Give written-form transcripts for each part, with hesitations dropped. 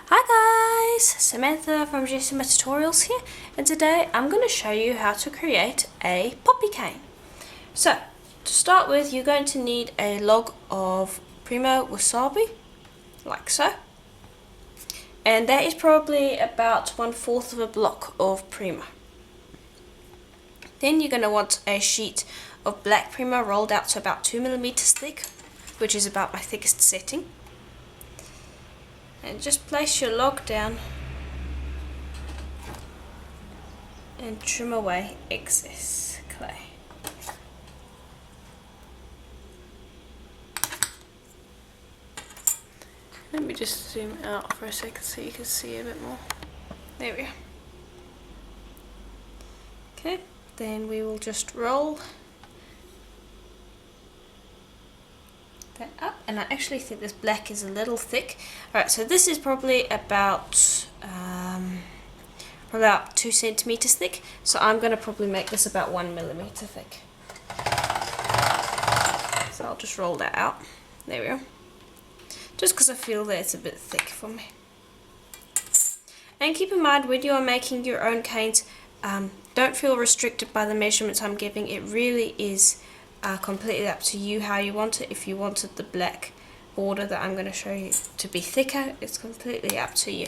Hi guys, Samantha from Jessama Tutorials here, and today I'm going to show you how to create a poppy cane. So, to start with, you're going to need a log of primo wasabi, like so, and that is probably about 1/4 of a block of primo. Then you're going to want a sheet of black primo rolled out to about 2mm thick, which is about my thickest setting. And just place your log down and trim away excess clay. Let me just zoom out for a second so you can see a bit more. There we go. Okay, then we will just roll that up, and I actually think this black is a little thick. Alright, so this is probably about 2 centimeters thick, so I'm going to probably make this about 1mm thick. So I'll just roll that out. There we go. Just because I feel that it's a bit thick for me. And keep in mind, when you are making your own canes, don't feel restricted by the measurements I'm giving. It really is completely up to you how you want it. If you wanted the black border that I'm going to show you to be thicker, it's completely up to you.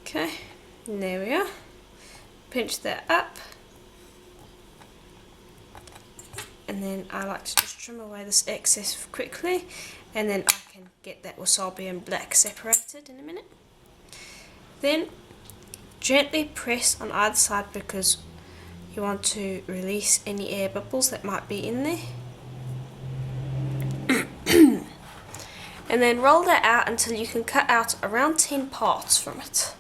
Okay, and there we are. Pinch that up, and then I like to just trim away this excess quickly, and then I can get that wasabi and black separated in a minute. Then gently press on either side because you want to release any air bubbles that might be in there. And then roll that out until you can cut out around 10 parts from it.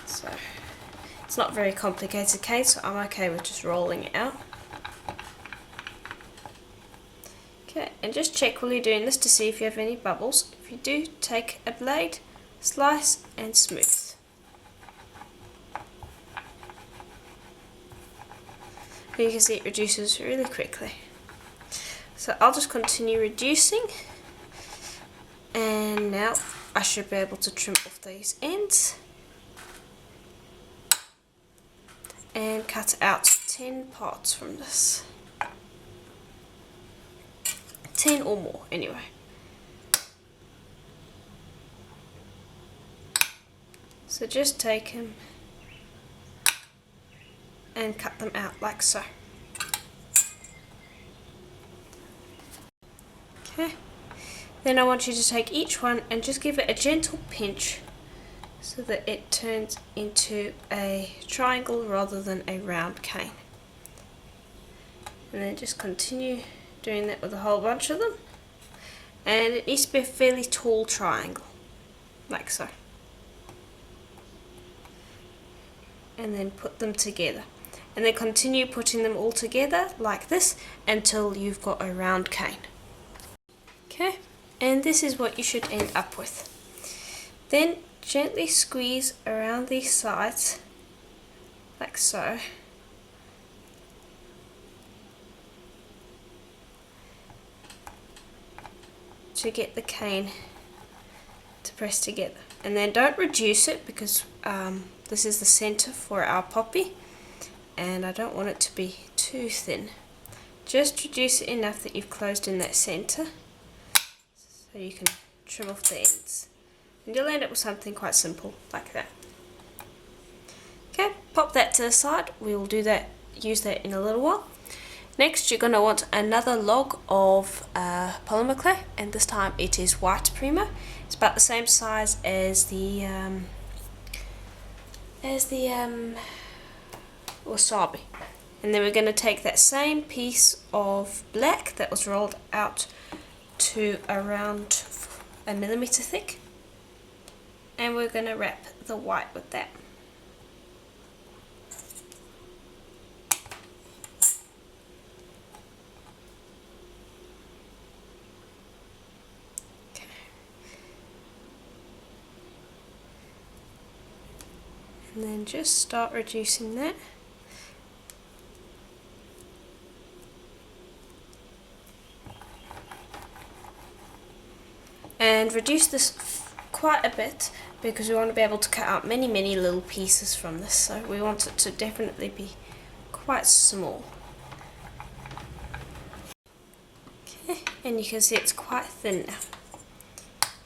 So it's not a very complicated case, so I'm okay with just rolling it out. Okay, and just check while you're doing this to see if you have any bubbles. If you do, take a blade, slice and smooth. You can see it reduces really quickly. So I'll just continue reducing, and now I should be able to trim off these ends and cut out 10 parts from this. 10 or more anyway. So just take them and cut them out like so. Okay, then I want you to take each one and just give it a gentle pinch so that it turns into a triangle rather than a round cane. And then just continue doing that with a whole bunch of them. And it needs to be a fairly tall triangle, like so. And then put them together. And then continue putting them all together like this until you've got a round cane. Okay, and this is what you should end up with. Then gently squeeze around these sides, like so. To get the cane to press together. And then don't reduce it because this is the center for our poppy, and I don't want it to be too thin. Just reduce it enough that you've closed in that center so you can trim off the ends. And you'll end up with something quite simple like that. Okay, pop that to the side. We will use that in a little while. Next, you're going to want another log of polymer clay, and this time it is white primo. It's about the same size as the wasabi. And then we're going to take that same piece of black that was rolled out to around 1mm thick, and we're going to wrap the white with that. And then just start reducing that. and reduce this quite a bit because we want to be able to cut out many little pieces from this, so we want it to definitely be quite small. Okay, and you can see it's quite thin now.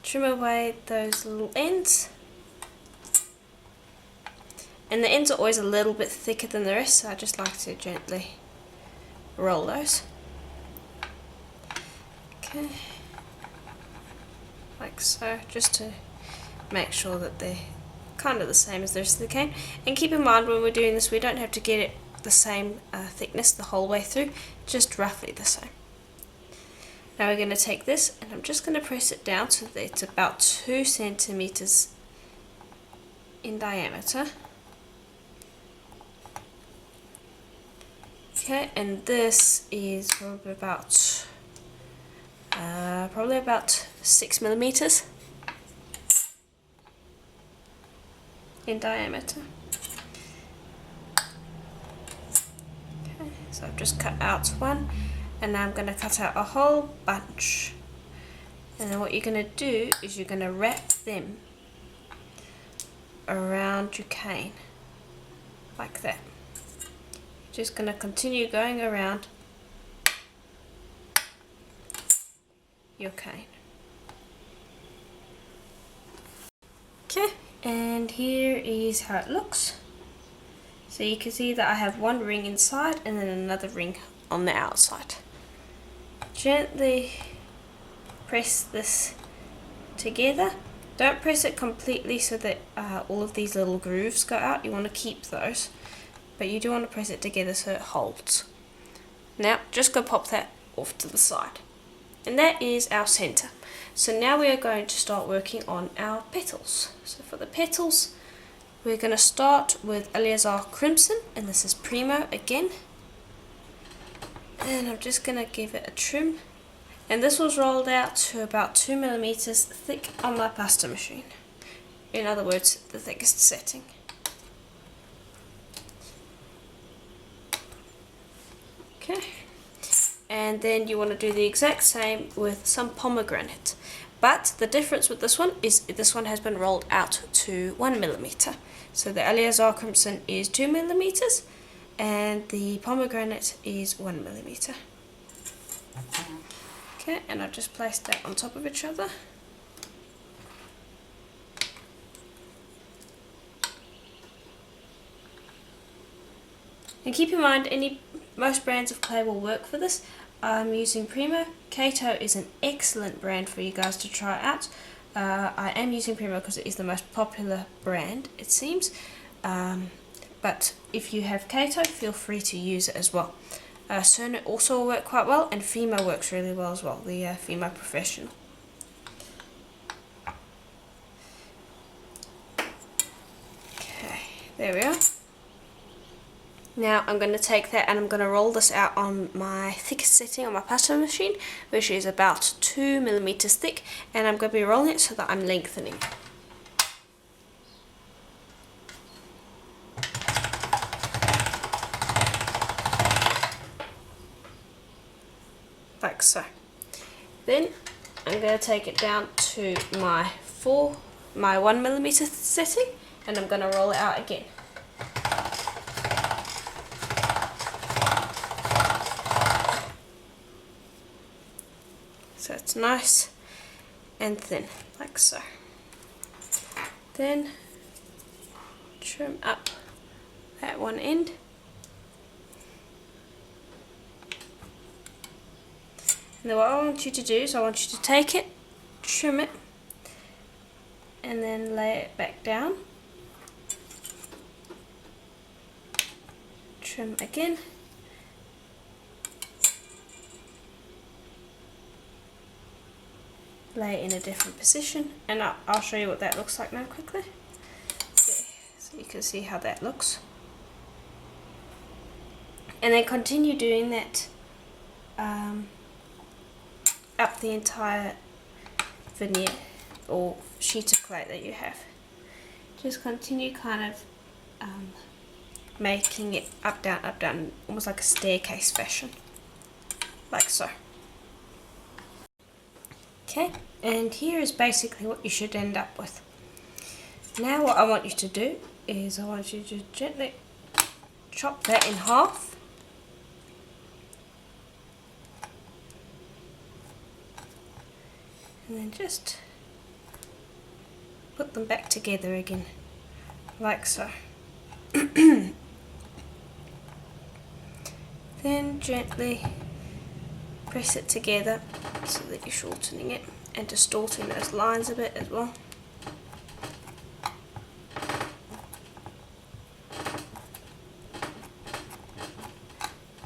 Trim away those little ends, and the ends are always a little bit thicker than the rest, so I just like to gently roll those. Okay, like so, just to make sure that they're kind of the same as the rest of the cane. And keep in mind when we're doing this, we don't have to get it the same thickness the whole way through, just roughly the same. Now we're going to take this and I'm just going to press it down so that it's about 2 centimeters in diameter. Okay, and this is probably about 6 millimeters in diameter. Okay, so I've just cut out one, and now I'm going to cut out a whole bunch. And then what you're going to do is you're going to wrap them around your cane, like that. Just going to continue going around your cane. Okay, and here is how it looks. So you can see that I have one ring inside and then another ring on the outside. Gently press this together. Don't press it completely so that all of these little grooves go out. You want to keep those, but you do want to press it together so it holds. Now just go pop that off to the side. And that is our center. So now we are going to start working on our petals. So for the petals, we're going to start with Aliazar Crimson, and this is Primo again. And I'm just going to give it a trim. And this was rolled out to about 2 millimeters thick on my pasta machine. In other words, the thickest setting. Okay. And then you want to do the exact same with some pomegranate. But the difference with this one is this one has been rolled out to 1 millimeter. So the Aliazar Crimson is 2 millimeters and the pomegranate is 1 millimeter. Okay, and I've just placed that on top of each other. And keep in mind, most brands of clay will work for this. I'm using Primo. Kato is an excellent brand for you guys to try out. I am using Primo because it is the most popular brand, it seems. But if you have Kato, feel free to use it as well. Cerner also will work quite well, and Fimo works really well as well, the Fimo Professional. Okay, there we are. Now I'm going to take that and I'm going to roll this out on my thickest setting on my pasta machine, which is about 2 millimeters thick, and I'm going to be rolling it so that I'm lengthening. Like so. Then I'm going to take it down to my 1 millimeter setting, and I'm going to roll it out again. So it's nice and thin, like so. Then trim up that one end. And then what I want you to do is I want you to take it, trim it, and then lay it back down. Trim again. Lay it in a different position, and I'll show you what that looks like now quickly. Okay, so you can see how that looks. And then continue doing that up the entire veneer or sheet of clay that you have. Just continue kind of making it up, down, almost like a staircase fashion, like so. Okay, And here is basically what you should end up with. Now what I want you to do is I want you to gently chop that in half. And then just put them back together again, like so. Then gently press it together so that you're shortening it and distorting those lines a bit as well.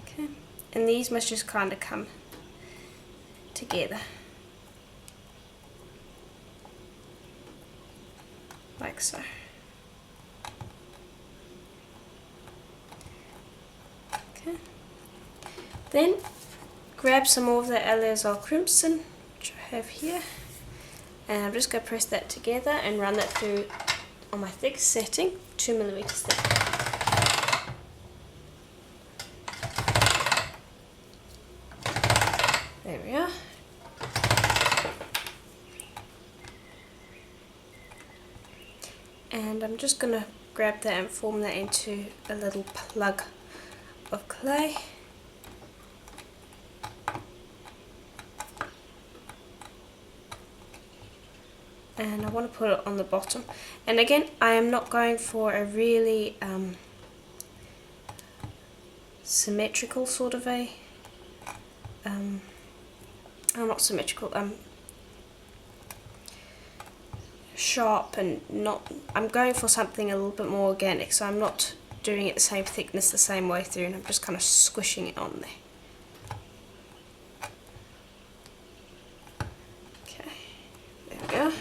Okay, and these must just kind of come together, like so. Okay. Then grab some more of the Alizar Crimson, which I have here, and I'm just going to press that together and run that through on my thick setting, 2mm thick. There we are. And I'm just going to grab that and form that into a little plug of clay. And I want to put it on the bottom. And again, I am not going for a really symmetrical sort of a not symmetrical, sharp, and not, I'm going for something a little bit more organic, so I'm not doing it the same thickness the same way through, and I'm just kind of squishing it on there. Okay, there we go.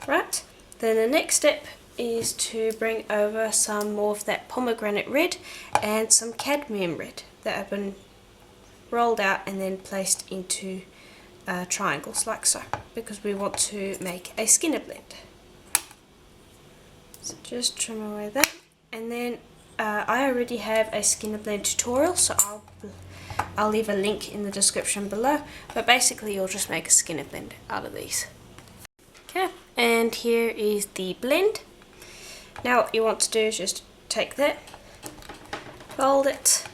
Right, then the next step is to bring over some more of that pomegranate red and some cadmium red that have been rolled out and then placed into triangles like so, because we want to make a skinner blend. So just trim away that, and then I already have a skinner blend tutorial, so I'll leave a link in the description below, but basically you'll just make a skinner blend out of these. Okay, and here is the blend. Now what you want to do is just take that, fold it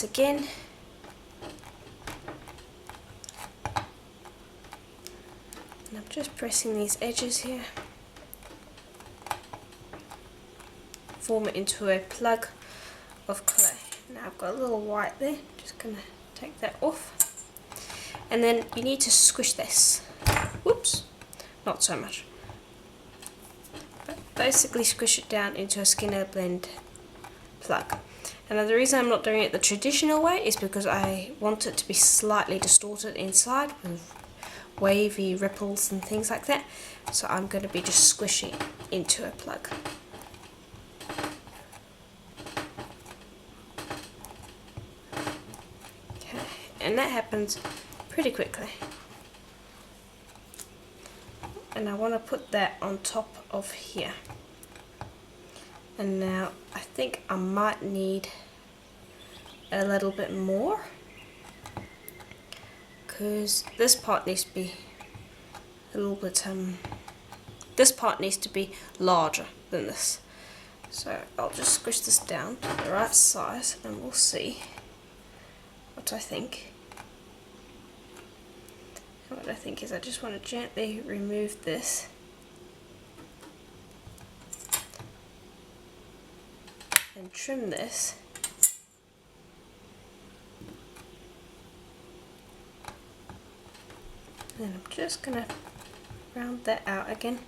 again, and I'm just pressing these edges here, form it into a plug of clay. Now I've got a little white there, just going to take that off, and then you need to squish this. Whoops, not so much. But basically squish it down into a skinner blend plug. And the reason I'm not doing it the traditional way is because I want it to be slightly distorted inside with wavy ripples and things like that. So I'm going to be just squishing it into a plug. Okay, and that happens pretty quickly. And I want to put that on top of here. And now I think I might need a little bit more, because this part needs to be a little bit this part needs to be larger than this. So I'll just squish this down to the right size and we'll see what I think. What I think is I just want to gently remove this and trim this, and then I'm just going to round that out again,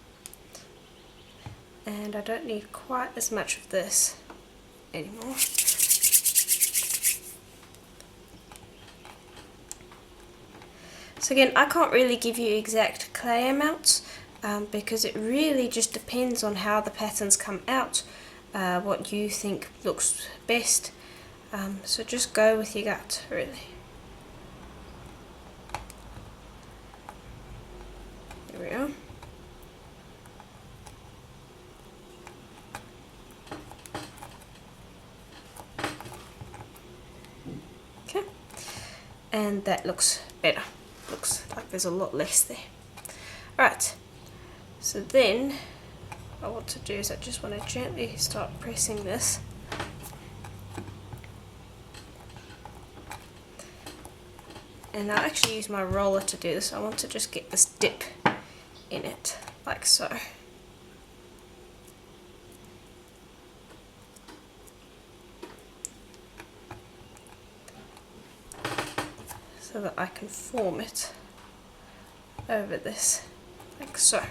and I don't need quite as much of this anymore. So again, I can't really give you exact clay amounts because it really just depends on how the patterns come out, what you think looks best. So just go with your gut, really. There we are. and that looks better. Looks like there's a lot less there. Alright, so then what I want to do is I just want to gently start pressing this. And I'll actually use my roller to do this. I want to just get this dip in it, like so. So that I can form it over this, like so.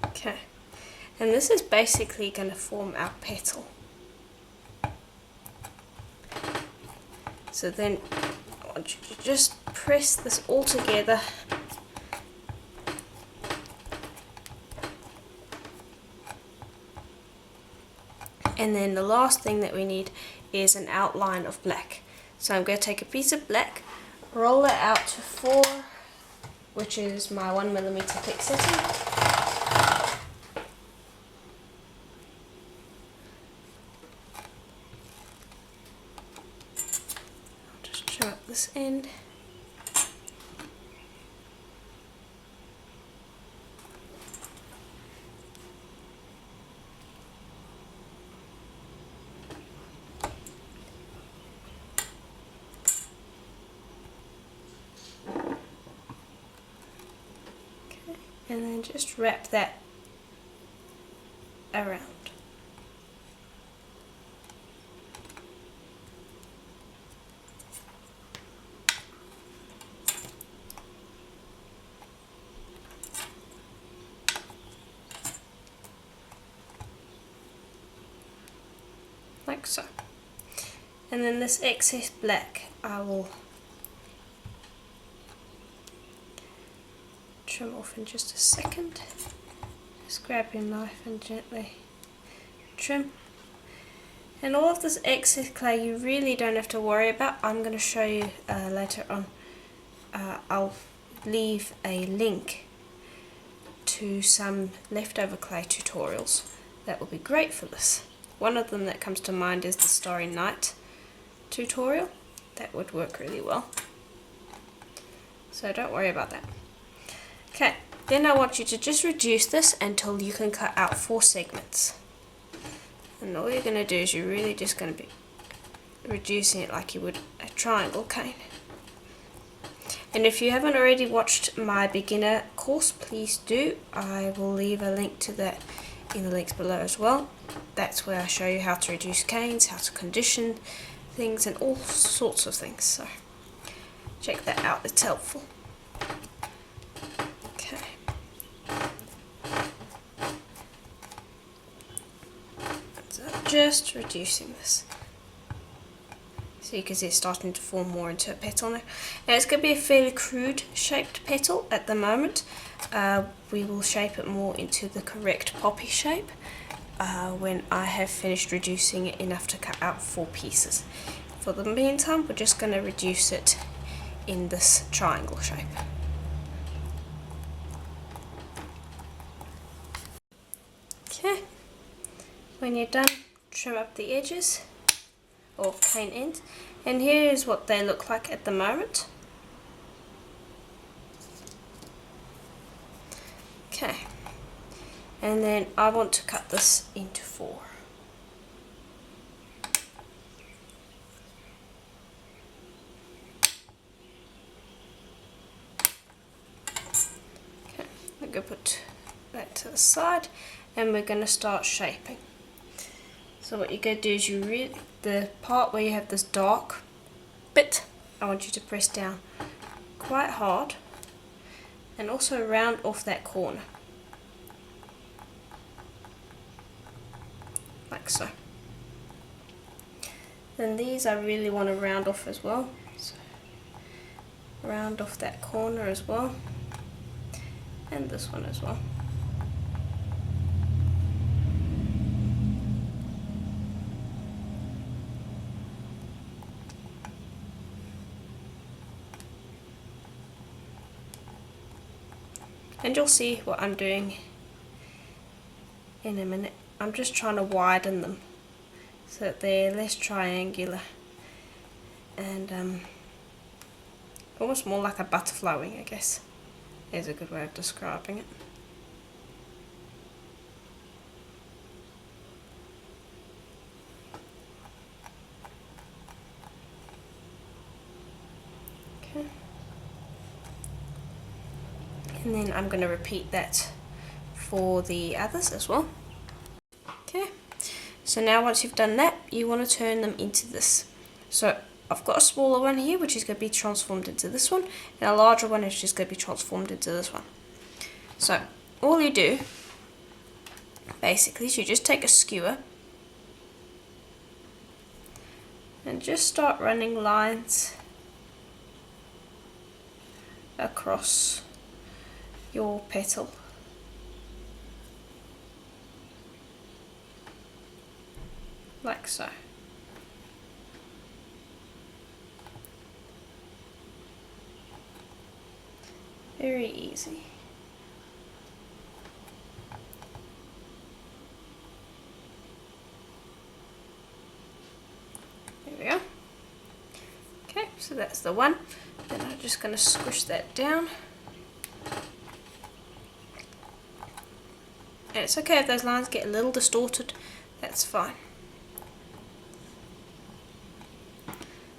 Okay, and this is basically going to form our petal. So then I want you to just press this all together. And then the last thing that we need is an outline of black. So I'm going to take a piece of black, roll it out to 4, which is my 1mm thick setting. I'll just trim up this end. And then just wrap that around. Like so. And then this excess black I will trim off in just a second. Just grab your knife and gently trim. And all of this excess clay you really don't have to worry about. I'm going to show you later on. I'll leave a link to some leftover clay tutorials that will be great for this. One of them that comes to mind is the Starry Night tutorial. That would work really well. So don't worry about that. Okay, then I want you to just reduce this until you can cut out 4 segments. And all you're going to do is you're really just going to be reducing it like you would a triangle cane. And if you haven't already watched my beginner course, please do. I will leave a link to that in the links below as well. That's where I show you how to reduce canes, how to condition things, and all sorts of things. So check that out, it's helpful. Okay. So just reducing this. So you can see it's starting to form more into a petal now. Now it's going to be a fairly crude shaped petal at the moment. We will shape it more into the correct poppy shape when I have finished reducing it enough to cut out 4 pieces. For the meantime, we're just going to reduce it in this triangle shape. Okay, when you're done, trim up the edges or cane ends, and here is what they look like at the moment. Okay, and then I want to cut this into 4. Okay, I'm going to put that to the side and we're going to start shaping. So what you're going to do is the part where you have this dark bit, I want you to press down quite hard and also round off that corner. Like so. Then these I really want to round off as well. So round off that corner as well. And this one as well. And you'll see what I'm doing in a minute. I'm just trying to widen them so that they're less triangular and almost more like a butterfly wing, I guess, is a good way of describing it. Okay. And then I'm going to repeat that for the others as well. Okay, so now once you've done that, you want to turn them into this. So I've got a smaller one here which is going to be transformed into this one, and a larger one is just going to be transformed into this one. So all you do basically is you just take a skewer and just start running lines across your petal. Like so. Very easy. There we are. Okay, so that's the one. Then I'm just going to squish that down. And it's okay if those lines get a little distorted, that's fine.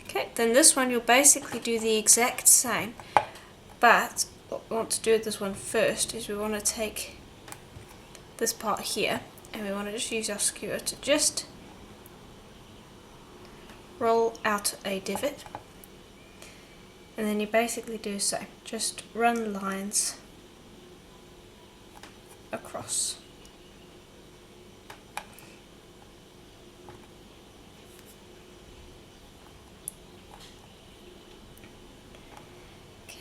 Okay, then this one you'll basically do the exact same, but what we want to do with this one first is we want to take this part here and we want to just use our skewer to just roll out a divot, and then you basically do so, just run lines across.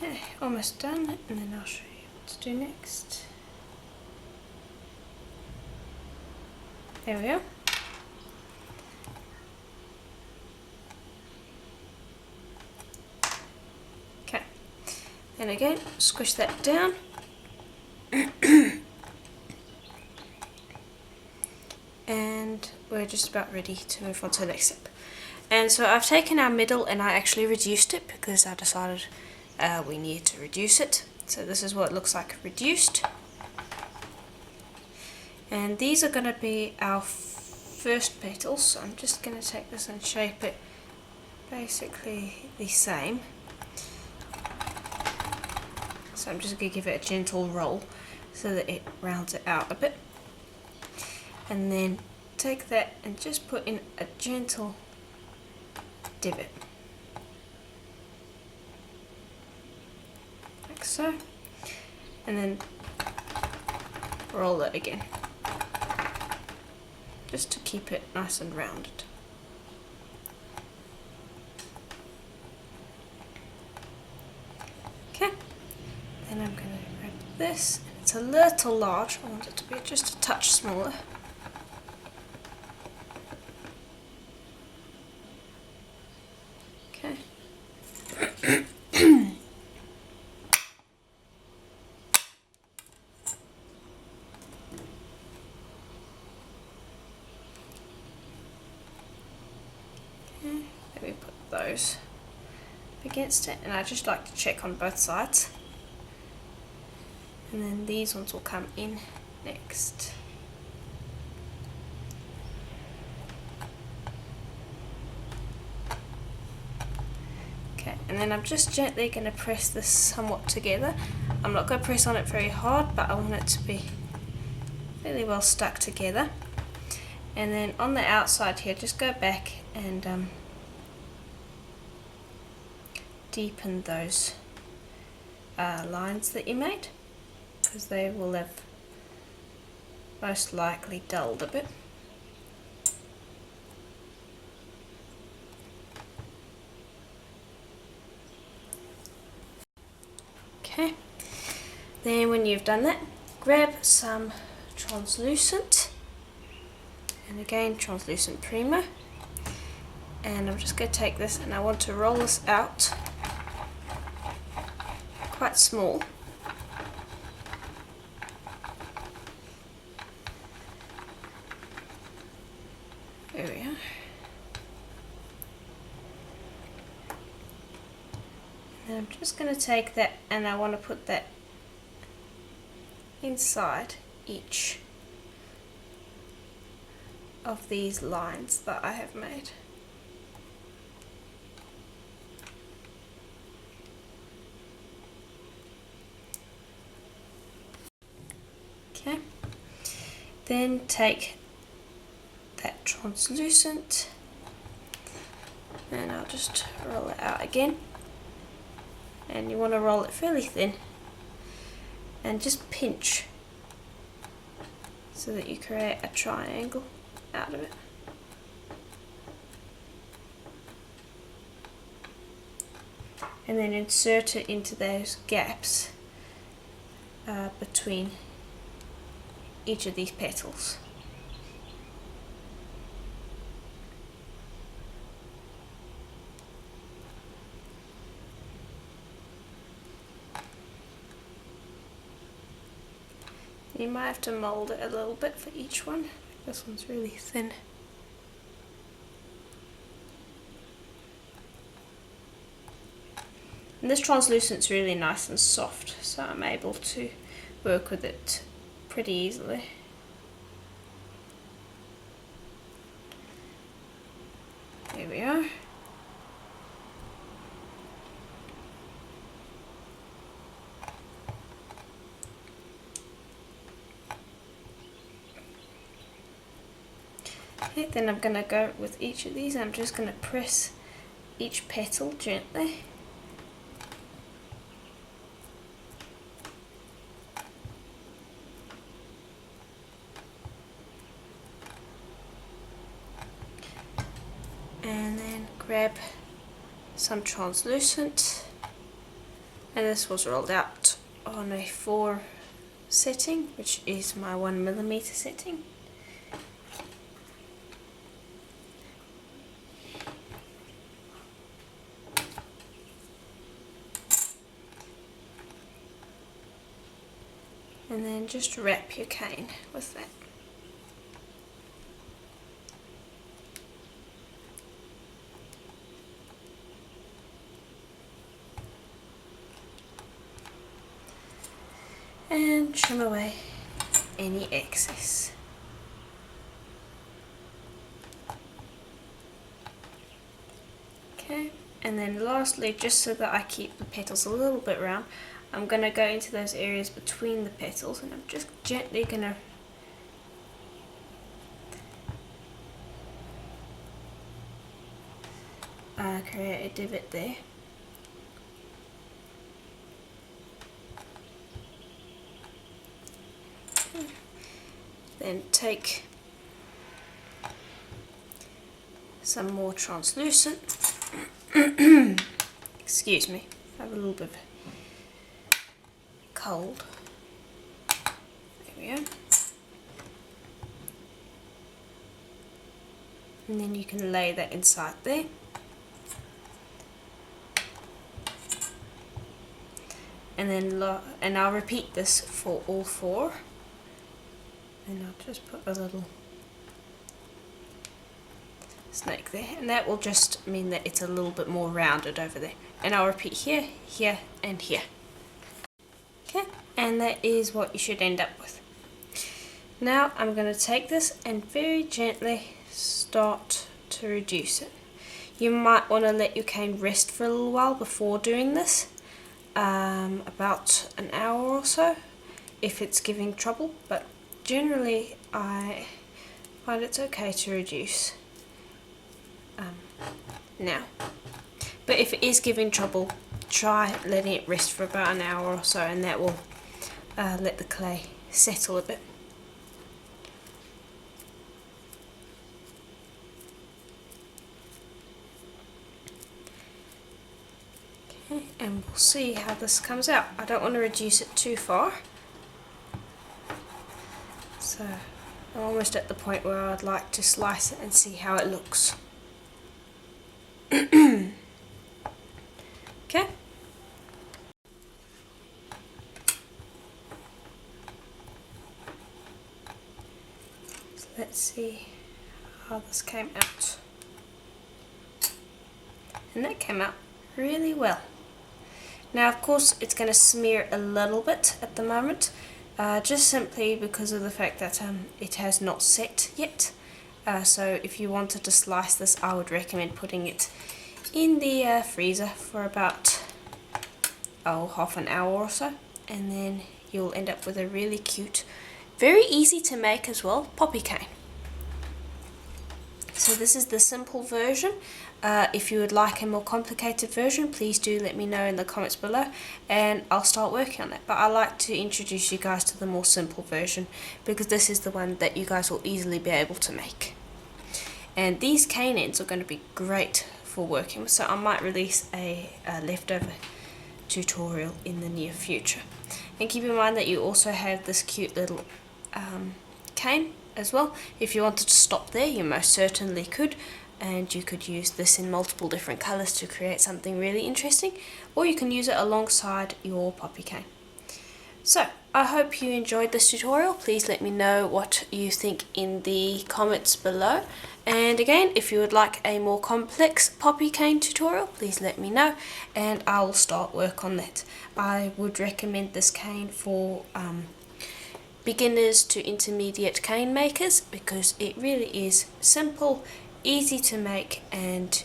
Okay, almost done, and then I'll show you what to do next. There we are. Okay, and again, squish that down. And we're just about ready to move on to the next step. And so I've taken our middle and I actually reduced it because I decided we need to reduce it. So this is what it looks like reduced. And these are going to be our first petals. So I'm just going to take this and shape it basically the same. So I'm just going to give it a gentle roll so that it rounds it out a bit. And then take that and just put in a gentle divot. Like so. And then roll it again. Just to keep it nice and rounded. Okay. Then I'm going to grab this. It's a little large. I want it to be just a touch smaller. Okay. Let me put those against it, and I just like to check on both sides. And then these ones will come in next. Okay, and then I'm just gently going to press this somewhat together. I'm not going to press on it very hard, but I want it to be fairly well stuck together. And then on the outside here, just go back and deepen those lines that you made, because they will have most likely dulled a bit. Okay, then when you've done that, grab some translucent, and again translucent primer, and I'm just going to take this and I want to roll this out quite small, And I'm just going to take that and I want to put that inside each of these lines that I have made. Okay, then take that translucent and I'll just roll it out again, and you want to roll it fairly thin and just pinch so that you create a triangle out of it. And then insert it into those gaps between each of these petals. You might have to mold it a little bit for each one. This one's really thin. And this translucent's really nice and soft, so I'm able to work with it pretty easily. There we are. Okay, then I'm going to go with each of these. I'm just going to press each petal gently. And then grab some translucent, and this was rolled out on a 4 setting, which is my 1mm setting. And then just wrap your cane with that. And trim away any excess. Okay, and then lastly, just so that I keep the petals a little bit round, I'm going to go into those areas between the petals and I'm just gently going to create a divot there. Then take some more translucent. Excuse me, I have a little bit of cold. There we go. And then you can lay that inside there. And then I'll repeat this for all 4. And I'll just put a little snake there, and that will just mean that it's a little bit more rounded over there. And I'll repeat here, here, and here. Okay, and that is what you should end up with. Now I'm going to take this and very gently start to reduce it. You might want to let your cane rest for a little while before doing this, about an hour or so, if it's giving trouble, but generally I find it's okay to reduce now. But if it is giving trouble, try letting it rest for about an hour or so, and that will let the clay settle a bit. Okay, and we'll see how this comes out. I don't want to reduce it too far. So I'm almost at the point where I'd like to slice it and see how it looks. Okay. So let's see how this came out. And that came out really well. Now of course it's going to smear a little bit at the moment, just simply because of the fact that it has not set yet. So if you wanted to slice this, I would recommend putting it in the freezer for about half an hour or so, and then you'll end up with a really cute, very easy to make as well, poppy cane. So this is the simple version. If you would like a more complicated version, please do let me know in the comments below and I'll start working on that. But I like to introduce you guys to the more simple version because this is the one that you guys will easily be able to make. And these cane ends are going to be great for working with, so I might release a leftover tutorial in the near future. And keep in mind that you also have this cute little cane as well. If you wanted to stop there, you most certainly could, and you could use this in multiple different colours to create something really interesting, or you can use it alongside your poppy cane. So I hope you enjoyed this tutorial. Please let me know what you think in the comments below, and again, if you would like a more complex poppy cane tutorial, please let me know and I will start work on that. I would recommend this cane for beginners to intermediate cane makers because it really is simple, easy to make, and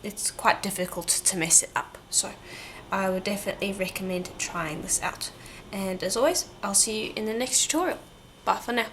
it's quite difficult to mess it up. So I would definitely recommend trying this out. And as always, I'll see you in the next tutorial. Bye for now.